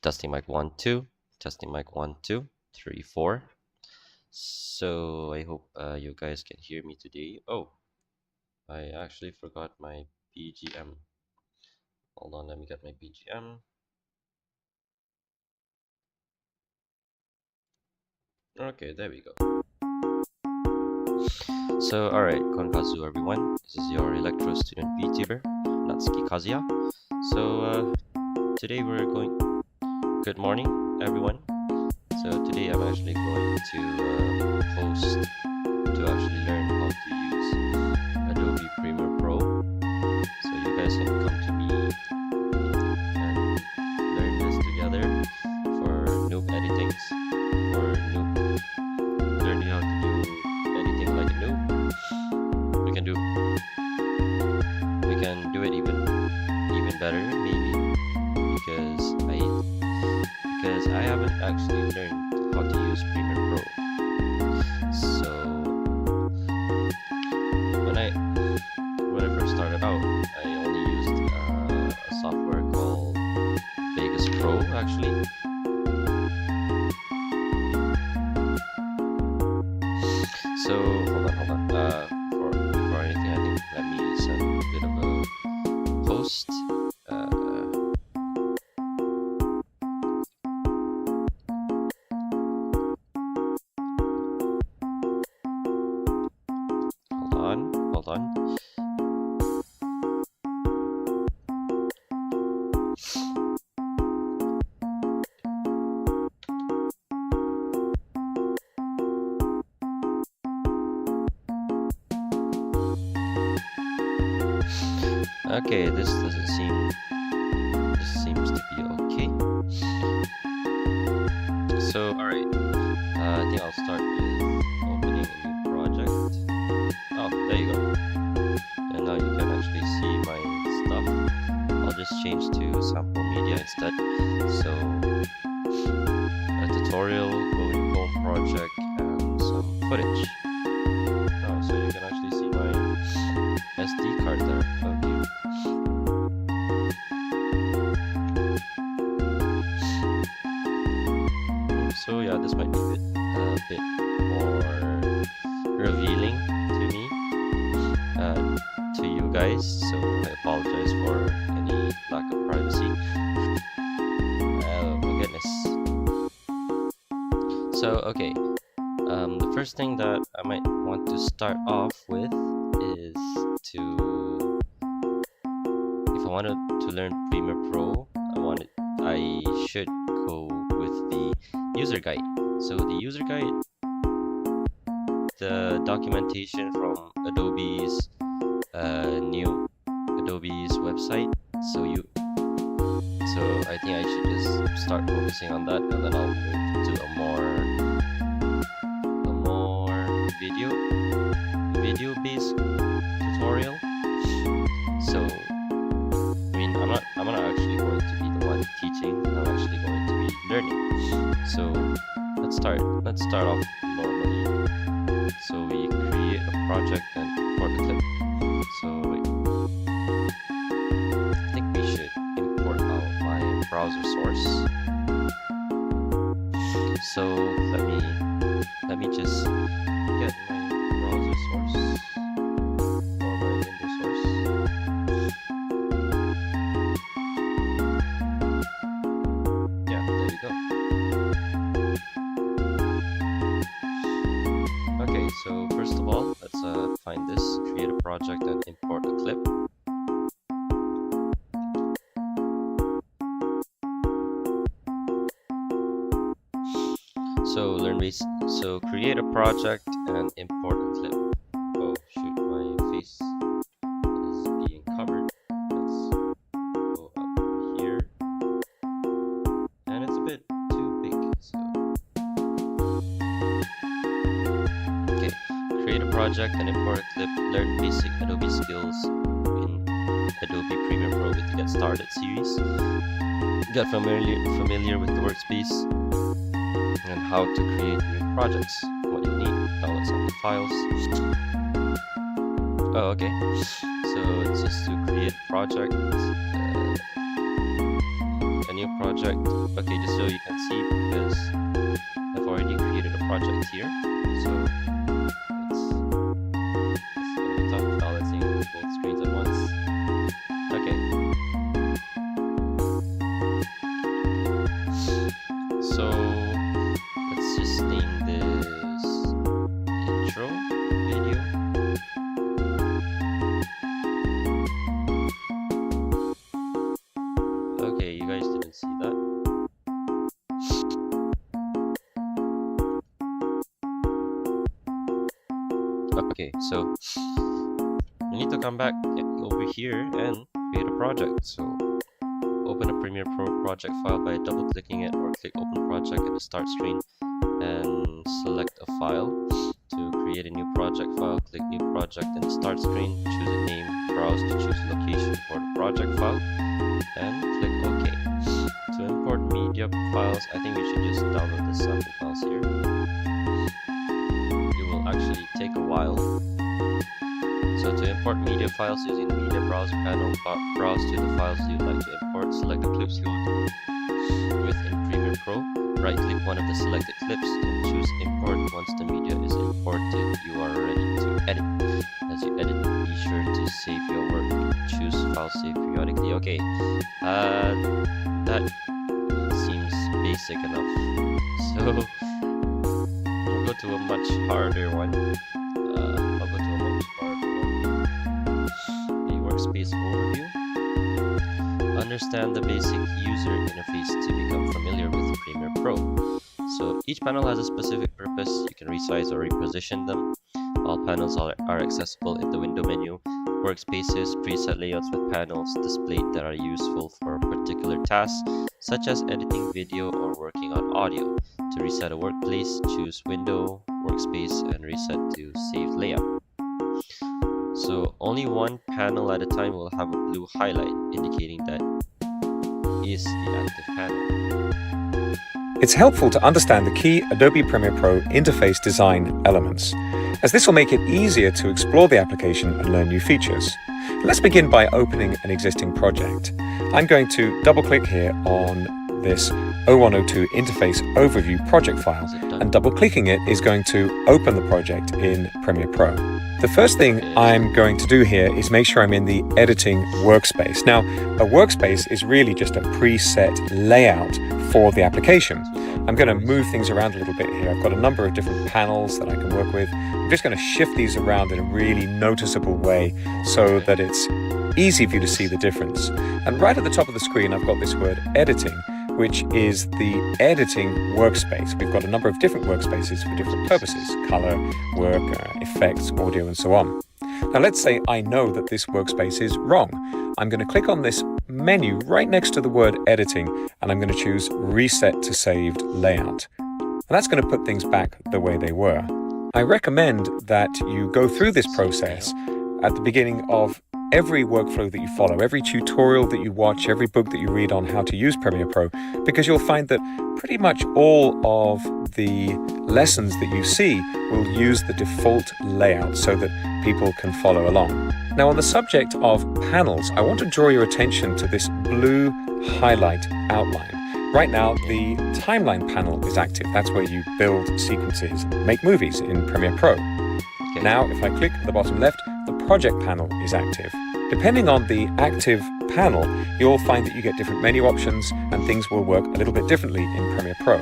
Testing mic 1 2. Testing mic 1 2 3 4. So I hope you guys can hear me today. Oh, I actually forgot my BGM. Hold on, let me get my BGM. Okay, there we go. So alright, Kon-Kazu everyone. This is your electro student Vtuber, Natsuki Kazuya. So today we're going. Good morning, everyone. So today I'm actually going to post to actually learn how to use Adobe Premiere Pro. So you guys can come to me and learn this together for noob editings, for noob learning how to do editing like a noob. We can do it even better maybe because I haven't actually learned how to use Premiere Pro. So when I first started out, I only used a software called Vegas Pro actually. So hold on. Before anything, I think let me send a bit of a post. Hold on. Okay, this seems to be okay. So alright, I think I'll start with opening a new project. Oh, there you go. And now you can actually see my stuff. I'll just change to sample media instead. So a tutorial, going home project, and some footage. Oh, so you can actually see my SD card there. Okay. So yeah, this might be a bit more revealing to me, to you guys. So I apologize for any lack of privacy. Oh my goodness. So okay, the first thing that I might want to start off with is if I wanted to learn Premiere Pro, I should go with the user guide. So the user guide, the documentation from Adobe's website. So I think I should just start focusing on that, and then I'll move to a more video based tutorial. So I mean, I'm not actually going to be the one teaching. I'm actually going to be learning. So let's start off normally. So we create a project and import a clip. So I think we should import out my browser source. So let me just get my browser source or my window source. Yeah, there we go. Okay, so first of all, let's find this, create a project and import a clip. So create a project and import a clip. Oh shoot, my face is being covered. Let's go up here. And it's a bit too big, so okay. Create a project and import a clip. Learn basic Adobe skills in Adobe Premiere Pro with the Get Started series. Get familiar with the workspace and how to create new projects. What you need, download some of the files. Oh, okay. So it's just to create a project, a new project. Okay, just so you can see, because I've already created a project here, so it's gonna be tough balancing both screens at once. Okay. So let's just name this intro video. Okay, you guys didn't see that. Okay, so we need to come back over here and create a project. So open a Premiere Pro project file by double clicking it, or click open project at the start screen and select a file. To create a new project file, click new project in the start screen, choose a name, browse to choose location for the project file, and click OK. To import media files, I think we should just download the sample files here. It will actually take a while. So to import media files using the media browser panel, browse to the files you'd like to import, select the clips you want to work within Premiere Pro, right click one of the selected clips and choose import. Once the media is imported, you are ready to edit. As you edit, be sure to save your work. Choose file save periodically. Okay, that seems basic enough. So we'll go to a much harder one. I'll go to a much harder one. The workspace overview. Understand the basic user interface to become familiar with Premiere Pro. So each panel has a specific purpose. You can resize or reposition them. All panels are accessible in the window menu. Workspaces, preset layouts with panels displayed that are useful for particular tasks, such as editing video or working on audio. To reset a workplace, choose Window, Workspace, and reset to Save Layout. So only one panel at a time will have a blue highlight indicating that is the active panel. It's helpful to understand the key Adobe Premiere Pro interface design elements, as this will make it easier to explore the application and learn new features. Let's begin by opening an existing project. I'm going to double-click here on this 0102 interface overview project file, and double-clicking it is going to open the project in Premiere Pro. The first thing I'm going to do here is make sure I'm in the editing workspace. Now, a workspace is really just a preset layout for the application. I'm going to move things around a little bit here. I've got a number of different panels that I can work with. I'm just going to shift these around in a really noticeable way so that it's easy for you to see the difference. And right at the top of the screen, I've got this word editing, which is the editing workspace. We've got a number of different workspaces for different purposes: color, work, effects, audio, and so on. Now let's say I know that this workspace is wrong. I'm going to click on this menu right next to the word editing, and I'm going to choose reset to saved layout. And that's going to put things back the way they were. I recommend that you go through this process at the beginning of every workflow that you follow, every tutorial that you watch, every book that you read on how to use Premiere Pro, because you'll find that pretty much all of the lessons that you see will use the default layout so that people can follow along. Now, on the subject of panels, I want to draw your attention to this blue highlight outline. Right now, the timeline panel is active. That's where you build sequences and make movies in Premiere Pro. Now, if I click at the bottom left, the project panel is active. Depending on the active panel, you'll find that you get different menu options and things will work a little bit differently in Premiere Pro.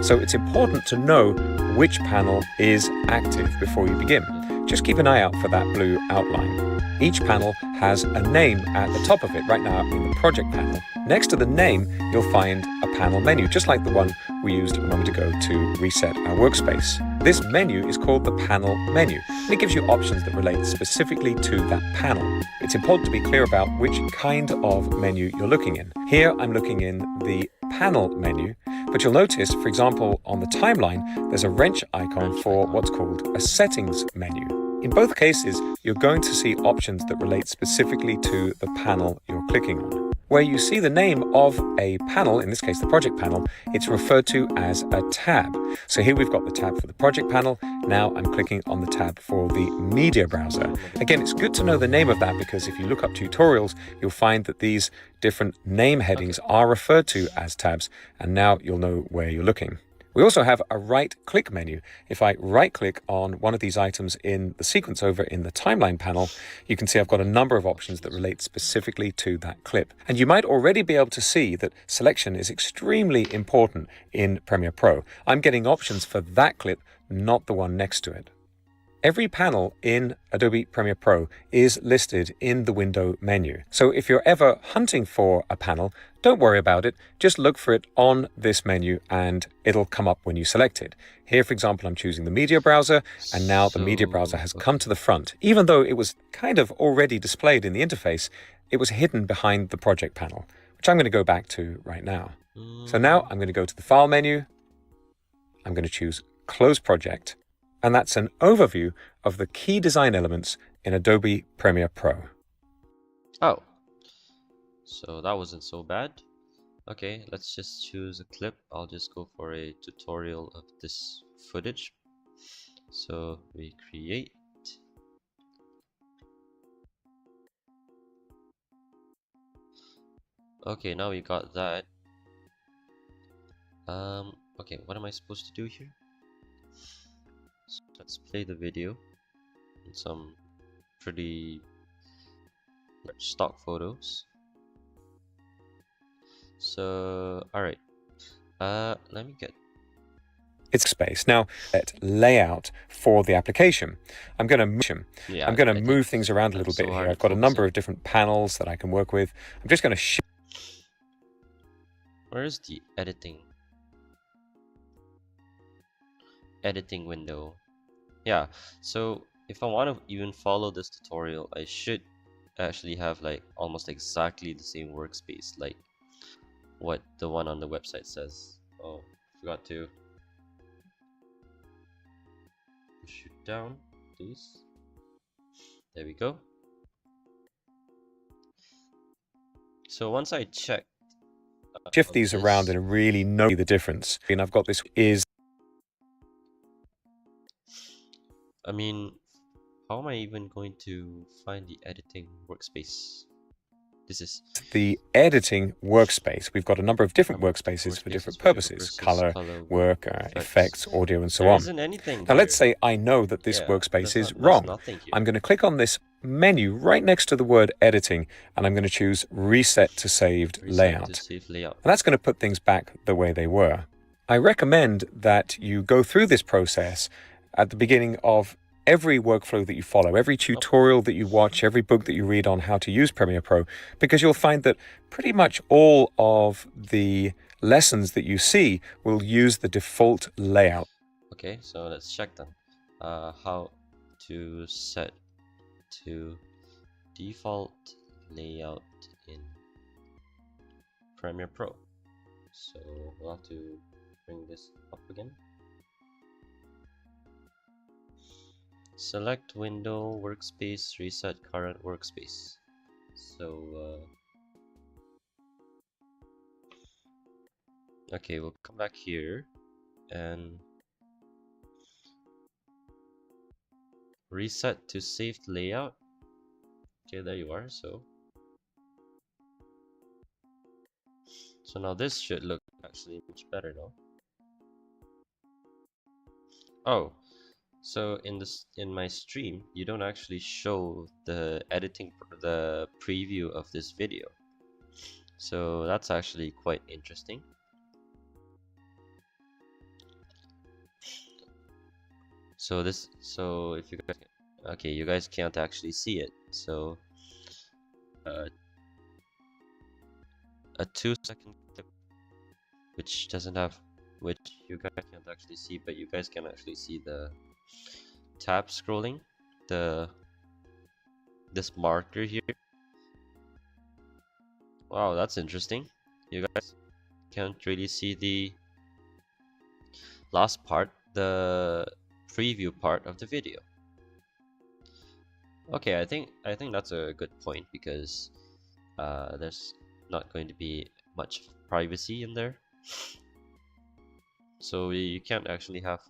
So it's important to know which panel is active before you begin. Just keep an eye out for that blue outline. Each panel has a name at the top of it. Right now in the project panel, next to the name, you'll find a panel menu, just like the one we used a moment ago to reset our workspace. This menu is called the panel menu, and it gives you options that relate specifically to that panel. It's important to be clear about which kind of menu you're looking in. Here I'm looking in the panel menu, but you'll notice, for example, on the timeline, there's a wrench icon for what's called a settings menu. In both cases, you're going to see options that relate specifically to the panel you're clicking on. where you see the name of a panel, in this case the project panel, it's referred to as a tab. So here we've got the tab for the project panel. Now I'm clicking on the tab for the media browser. Again, it's good to know the name of that because if you look up tutorials, you'll find that these different name headings are referred to as tabs, and now you'll know where you're looking. We also have a right-click menu. If I right-click on one of these items in the sequence over in the timeline panel, you can see I've got a number of options that relate specifically to that clip. And you might already be able to see that selection is extremely important in Premiere Pro. I'm getting options for that clip, not the one next to it. Every panel in Adobe Premiere Pro is listed in the window menu. So if you're ever hunting for a panel, don't worry about it. Just look for it on this menu and it'll come up when you select it. Here, for example, I'm choosing the media browser, and now the media browser has come to the front. Even though it was kind of already displayed in the interface, it was hidden behind the project panel, which I'm going to go back to right now. So now I'm going to go to the File menu. I'm going to choose Close Project. And that's an overview of the key design elements in Adobe Premiere Pro. Oh, so that wasn't so bad. Okay, let's just choose a clip. I'll just go for a tutorial of this footage. So we create. Okay, now we got that. Okay, what am I supposed to do here? So let's play the video and some pretty stock photos. So alright, let me get It's space. Now, at layout for the application, I'm going to move things around a little bit here. I've got a number of different panels that I can work with. I'm just going to Where's the editing window? Yeah, so if I want to even follow this tutorial, I should actually have like almost exactly the same workspace like what the one on the website says. Oh, forgot to push it down, please. There we go. So once I check shift these around and really know the difference. And I've got this I mean, how am I even going to find the editing workspace? This is the editing workspace. We've got a number of different workspaces for different purposes: color, work, effects, audio, and so on. Now let's say I know that this workspace is wrong. I'm going to click on this menu right next to the word editing, and I'm going to choose Reset to Saved Layout. And that's going to put things back the way they were. I recommend that you go through this process at the beginning of every workflow that you follow, every tutorial that you watch, every book that you read on how to use Premiere Pro, because you'll find that pretty much all of the lessons that you see will use the default layout. Okay, so let's check then. How to set to default layout in Premiere Pro. So we'll have to bring this up again. Select window, workspace, reset current workspace. So okay, we'll come back here and reset to saved layout. Okay, there you are. So now this should look actually much better now. Oh, so in my stream, you don't actually show the preview of this video. So that's actually quite interesting. So if you guys, okay, you guys can't actually see it. So a 2-second clip, which you guys can't actually see, but you guys can actually see the tab scrolling, this marker here. Wow, that's interesting. You guys can't really see the last part, the preview part of the video. Okay, I think that's a good point, because there's not going to be much privacy in there. So you can't actually have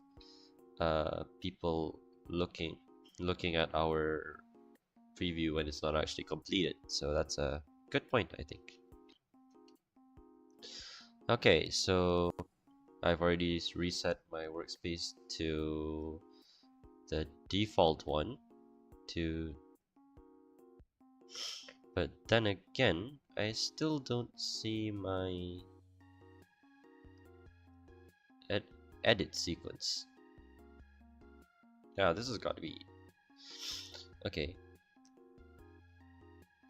people looking at our preview when it's not actually completed. So that's a good point, I think. Okay, so I've already reset my workspace to the default one but then again, I still don't see my edit sequence. Yeah, this has got to be okay.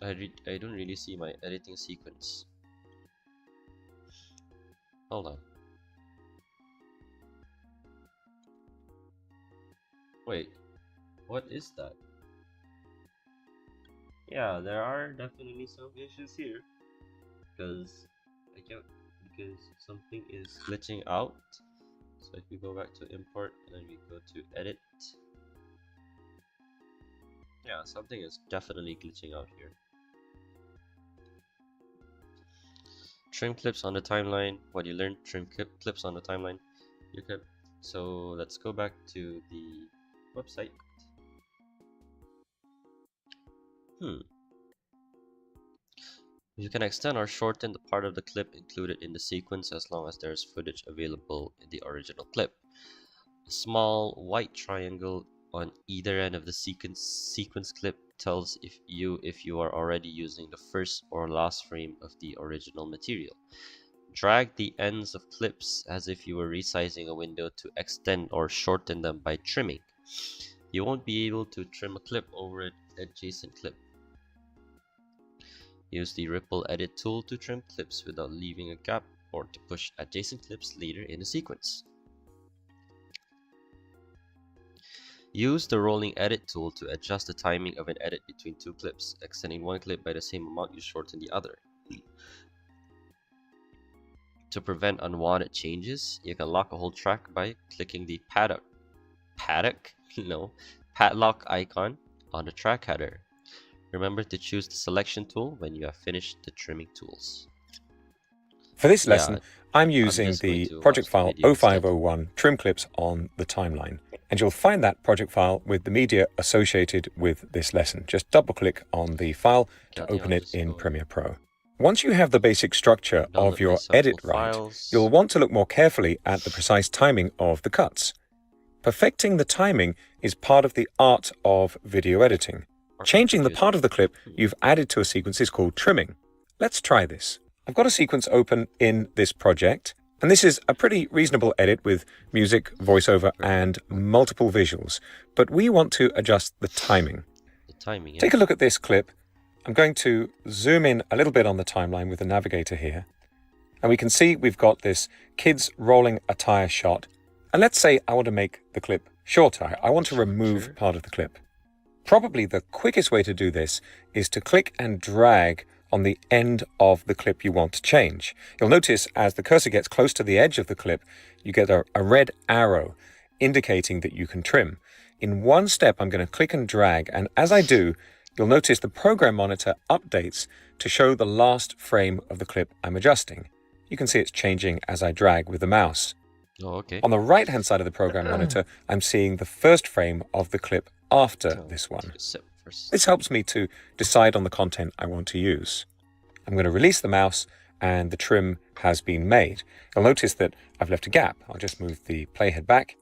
I don't really see my editing sequence. Hold on. Wait, what is that? Yeah, there are definitely some issues here because something is glitching out. So if we go back to import and then we go to edit, yeah, something is definitely glitching out here. Trim clips on the timeline. What you learned, trim clips on the timeline. You could. So let's go back to the website. You can extend or shorten the part of the clip included in the sequence as long as there is footage available in the original clip. A small white triangle on either end of the sequence clip tells if you are already using the first or last frame of the original material. Drag the ends of clips as if you were resizing a window to extend or shorten them by trimming. You won't be able to trim a clip over an adjacent clip. Use the ripple edit tool to trim clips without leaving a gap or to push adjacent clips later in the sequence. Use the rolling edit tool to adjust the timing of an edit between two clips. Extending one clip by the same amount, you shorten the other. To prevent unwanted changes, you can lock a whole track by clicking the padlock icon on the track header. Remember to choose the selection tool when you have finished the trimming tools. For this lesson, I'm using the project file 0501 trim clips on the timeline. And you'll find that project file with the media associated with this lesson. Just double-click on the file to open it in Premiere Pro. Once you have the basic structure of your edit right, you'll want to look more carefully at the precise timing of the cuts. Perfecting the timing is part of the art of video editing. Changing the part of the clip you've added to a sequence is called trimming. Let's try this. I've got a sequence open in this project, and this is a pretty reasonable edit with music, voiceover, and multiple visuals. But we want to adjust the timing. Take a look at this clip. I'm going to zoom in a little bit on the timeline with the navigator here. And we can see we've got this kids rolling a tire shot. And let's say I want to make the clip shorter. I want to remove part of the clip. Probably the quickest way to do this is to click and drag on the end of the clip you want to change. You'll notice as the cursor gets close to the edge of the clip, you get a red arrow indicating that you can trim. In one step, I'm going to click and drag, and as I do, you'll notice the program monitor updates to show the last frame of the clip I'm adjusting. You can see it's changing as I drag with the mouse. Oh, okay. On the right-hand side of the program monitor, I'm seeing the first frame of the clip after this one. This helps me to decide on the content I want to use. I'm going to release the mouse and the trim has been made. You'll notice that I've left a gap. I'll just move the playhead back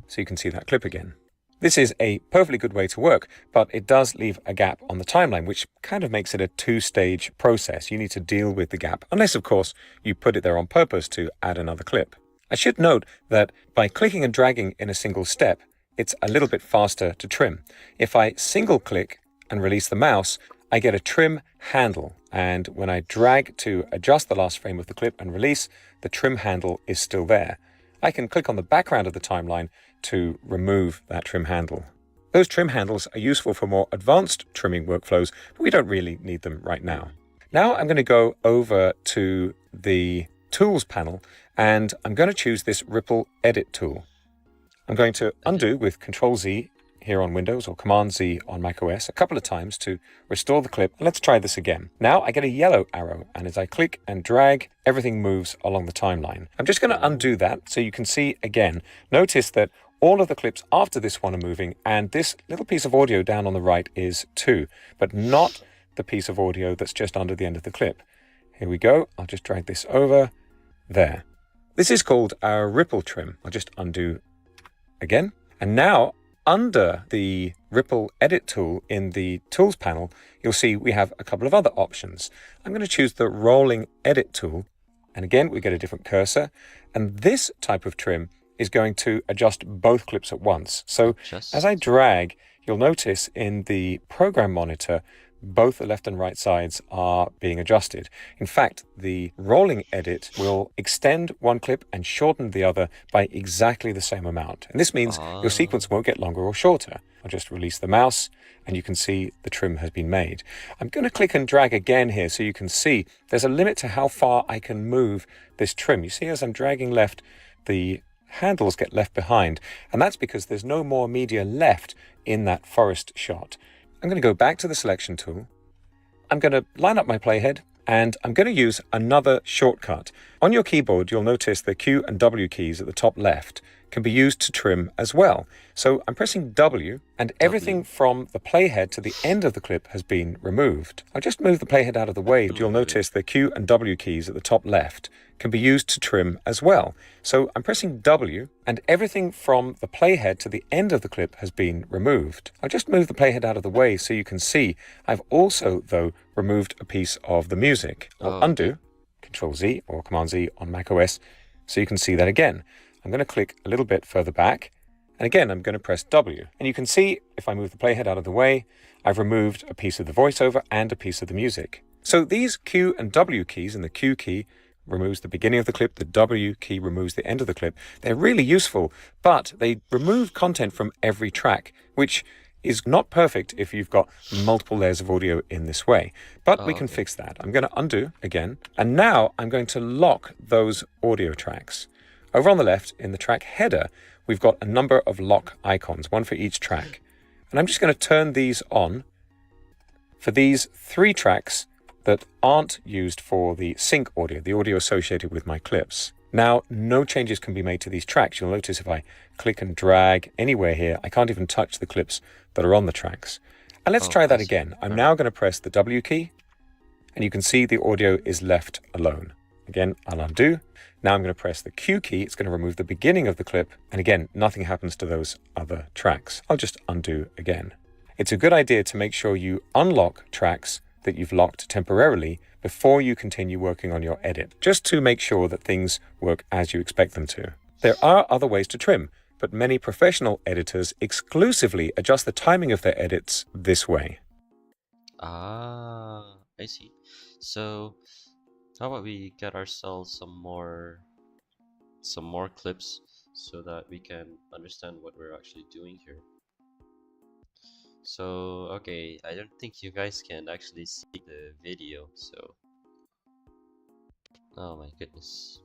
so you can see that clip again. This is a perfectly good way to work, but it does leave a gap on the timeline, which kind of makes it a two-stage process. You need to deal with the gap, unless, of course, you put it there on purpose to add another clip. I should note that by clicking and dragging in a single step, it's a little bit faster to trim. If I single click and release the mouse, I get a trim handle. And when I drag to adjust the last frame of the clip and release, the trim handle is still there. I can click on the background of the timeline to remove that trim handle. Those trim handles are useful for more advanced trimming workflows, but we don't really need them right now. Now I'm going to go over to the Tools panel, and I'm going to choose this Ripple Edit tool. I'm going to undo with Ctrl-Z here on Windows or Command-Z on macOS a couple of times to restore the clip. Let's try this again. Now I get a yellow arrow, and as I click and drag, everything moves along the timeline. I'm just going to undo that so you can see again. Notice that all of the clips after this one are moving, and this little piece of audio down on the right is too, but not the piece of audio that's just under the end of the clip. Here we go. I'll just drag this over there. This is called our ripple trim. I'll just undo again. And now under the ripple edit tool in the tools panel, you'll see we have a couple of other options. I'm going to choose the rolling edit tool. And again, we get a different cursor. And this type of trim is going to adjust both clips at once. So as I drag, you'll notice in the program monitor, both the left and right sides are being adjusted. In fact, the rolling edit will extend one clip and shorten the other by exactly the same amount. And this means your sequence won't get longer or shorter. I'll just release the mouse and you can see the trim has been made. I'm going to click and drag again here so you can see there's a limit to how far I can move this trim. You see, as I'm dragging left, the handles get left behind, and that's because there's no more media left in that forest shot. I'm going to go back to the selection tool. I'm going to line up my playhead, and I'm going to use another shortcut. On your keyboard, you'll notice the Q and W keys at the top left can be used to trim as well. So I'm pressing W, and everything from the playhead to the end of the clip has been removed. I'll just move the playhead out of the way. You'll notice the Q and W keys at the top left can be used to trim as well. So I'm pressing W, and everything from the playhead to the end of the clip has been removed. I'll just move the playhead out of the way so you can see I've also, though, removed a piece of the music. I'll undo, Control-Z or Command-Z on macOS, so you can see that again. I'm going to click a little bit further back, and again I'm going to press W. And you can see, if I move the playhead out of the way, I've removed a piece of the voiceover and a piece of the music. So these Q and W keys, and the Q key removes the beginning of the clip, the W key removes the end of the clip. They're really useful, but they remove content from every track, which is not perfect if you've got multiple layers of audio in this way. But we can fix that. I'm going to undo again, and now I'm going to lock those audio tracks. Over on the left, in the track header, we've got a number of lock icons, one for each track. And I'm just going to turn these on for these 3 tracks that aren't used for the sync audio, the audio associated with my clips. Now, no changes can be made to these tracks. You'll notice if I click and drag anywhere here, I can't even touch the clips that are on the tracks. And let's try that again. I'm now going to press the W key, and you can see the audio is left alone. Again, I'll undo. Now I'm going to press the Q key. It's going to remove the beginning of the clip. And again, nothing happens to those other tracks. I'll just undo again. It's a good idea to make sure you unlock tracks that you've locked temporarily before you continue working on your edit, just to make sure that things work as you expect them to. There are other ways to trim, but many professional editors exclusively adjust the timing of their edits this way. I see. So how about we get ourselves some more clips so that we can understand what we're actually doing here. So okay, I don't think you guys can actually see the video, so oh my goodness.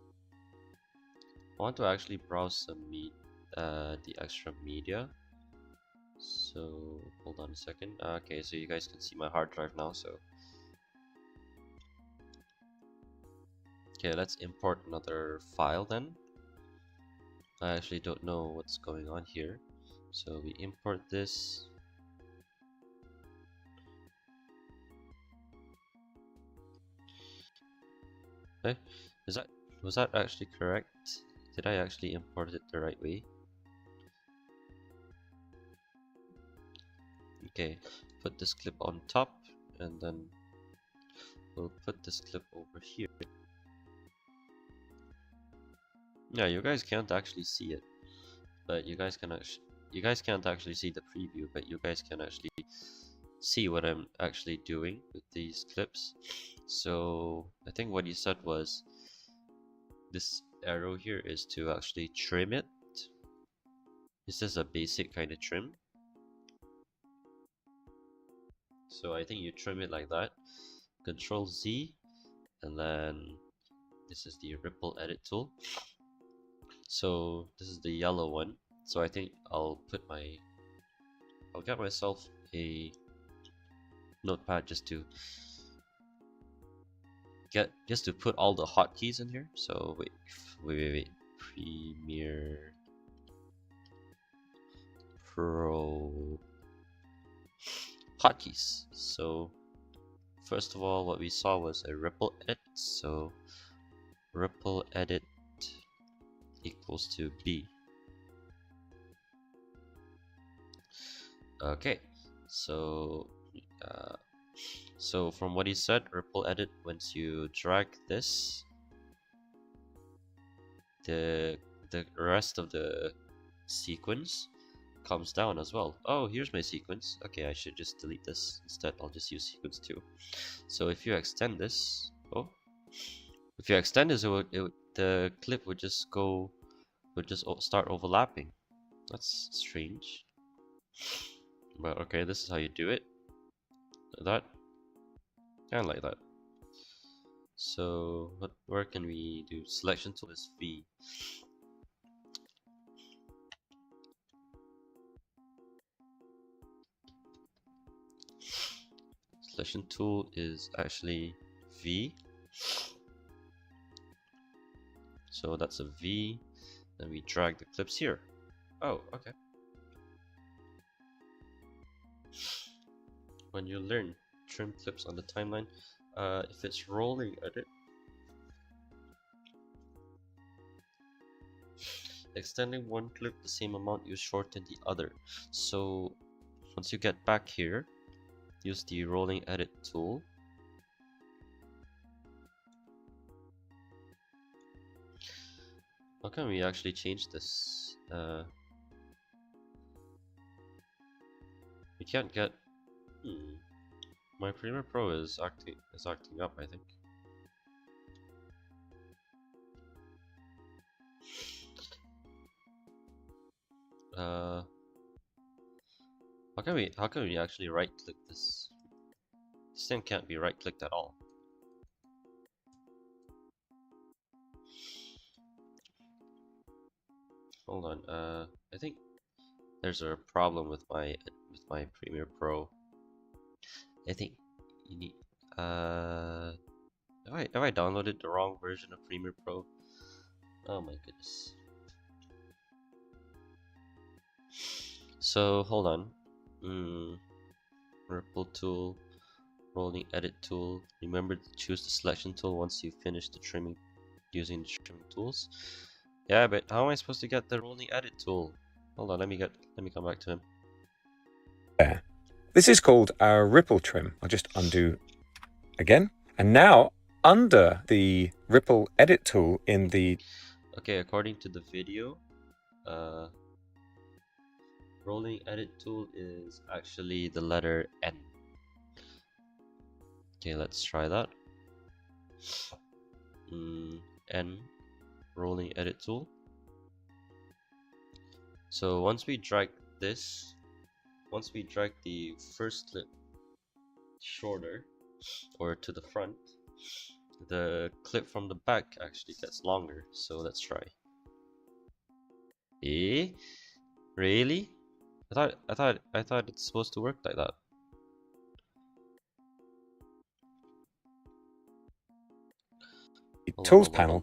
I want to actually browse some the extra media. So hold on a second. Okay, so you guys can see my hard drive now, so okay, let's import another file then. I actually don't know what's going on here, so we import this. Okay, was that actually correct? Did I actually import it the right way? Okay, put this clip on top, and then we'll put this clip over here. Yeah, you guys can't actually see it, but you guys can't actually see the preview, but you guys can actually see what I'm actually doing with these clips. So I think what you said was this arrow here is to actually trim it. This is a basic kind of trim. So I think you trim it like that. Control Z, and then this is the ripple edit tool. So this is the yellow one. So I think I'll put my I'll get myself a notepad just to put all the hotkeys in here. So wait. Premiere Pro hotkeys. So first of all, what we saw was a ripple edit. So ripple edit equals to B. Okay, so from what he said, ripple edit, once you drag this, the rest of the sequence comes down as well. Oh, here's my sequence. Okay, I should just delete this. Instead, I'll just use sequence 2. So if you extend this, the clip would just start overlapping. That's strange. But okay, this is how you do it. Like that, and like that. So where can we do? Selection tool is V. Selection tool is actually V. So that's a V. Then we drag the clips here. Oh, okay. When you learn trim clips on the timeline, if it's rolling edit, extending one clip the same amount, you shorten the other. So once you get back here, use the rolling edit tool. How can we actually change this? We can't get. My Premiere Pro is acting up, I think. How can we actually right click this? This thing can't be right clicked at all. Hold on, I think there's a problem with my Premiere Pro. I think you need have I downloaded the wrong version of Premiere Pro? Oh my goodness. So hold on. Ripple tool, rolling edit tool. Remember to choose the selection tool once you finish the trimming using the trimming tools. Yeah, but how am I supposed to get the rolling edit tool? Hold on, let me come back to him. There. This is called our ripple trim. I'll just undo again. And now under the ripple edit tool in the... Okay, according to the video, rolling edit tool is actually the letter N. Okay, let's try that. N, rolling edit tool. So once we drag the first clip shorter or to the front, the clip from the back actually gets longer. So let's try. Really? I thought it's supposed to work like that. Tools panel.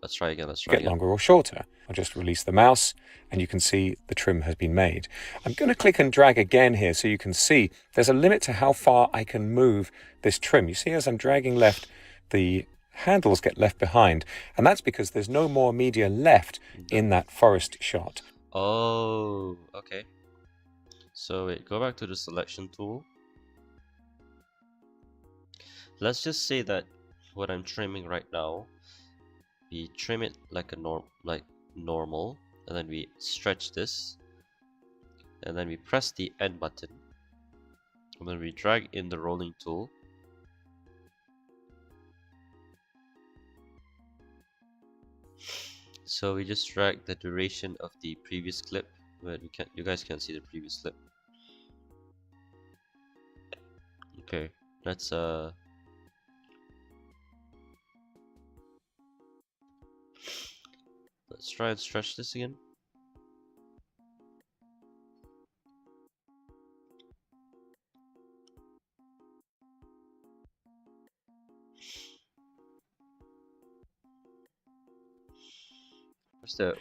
Let's try again. Get longer or shorter. I'll just release the mouse and you can see the trim has been made. I'm going to click and drag again here so you can see there's a limit to how far I can move this trim. You see, as I'm dragging left, the handles get left behind, and that's because there's no more media left in that forest shot. Oh, okay. So wait, go back to the selection tool. Let's just say that what I'm trimming right now, we trim it like normal, and then we stretch this, and then we press the end button, and then we drag in the rolling tool. So we just drag the duration of the previous clip, but you guys can't see the previous clip. Okay, let's try and stretch this again.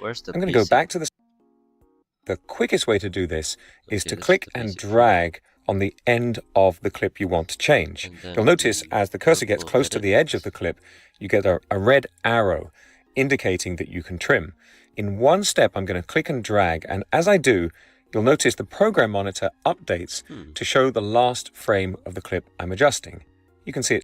Where's the I'm going to go pacing? back to the quickest way to do this is Okay, to this is click the and basic frame. drag on the end of the clip you want to change. And then You'll notice the as the cursor gets purple close to the edge of the clip, you get a red arrow indicating that you can trim. In one step, I'm going to click and drag, and as I do, you'll notice the program monitor updates to show the last frame of the clip I'm adjusting. You can see it